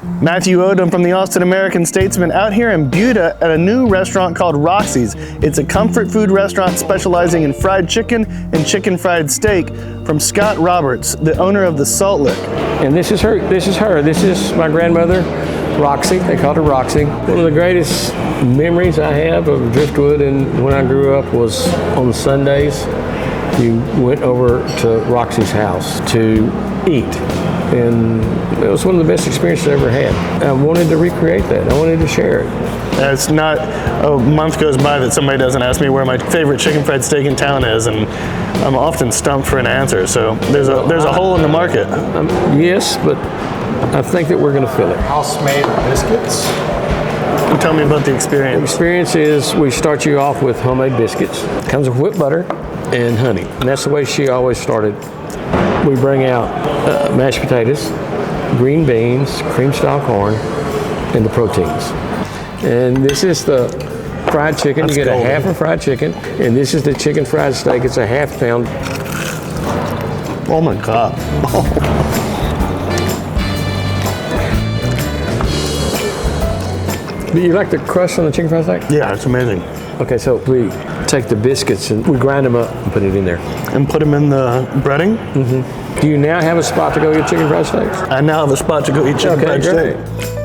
Matthew Odom from the Austin American-Statesman out here in Buda at a new restaurant called Roxie's. It's a comfort food restaurant specializing in fried chicken and chicken fried steak from Scott Roberts, the owner of the Salt Lick. And this is her. This is my grandmother, Roxie. They called her Roxie. One of the greatest memories I have of Driftwood and when I grew up was on Sundays. You went over to Roxie's house to eat. And it was one of the best experiences I ever had. I wanted to recreate that. I wanted to share it. It's not a month goes by that somebody doesn't ask me where my favorite chicken fried steak in town is, and I'm often stumped for an answer. So there's a hole in the market. Yes, but I think that we're going to fill it. House-made biscuits. Tell me about the experience. The experience is we start you off with homemade biscuits. It comes with whipped butter and honey. And that's the way she always started. We bring out mashed potatoes, green beans, cream-style corn, and the proteins. And this is the fried chicken. That's you get golden. a half a fried chicken, and this is the chicken fried steak. It's a half pound. Oh my God. Do you like the crust on the chicken fried steak? Yeah, it's amazing. Okay, so we take the biscuits and we grind them up and put it in there. And put them in the breading? Mm-hmm. Do you now have a spot to go get chicken fried steaks? I now have a spot to go eat chicken fried great. steak.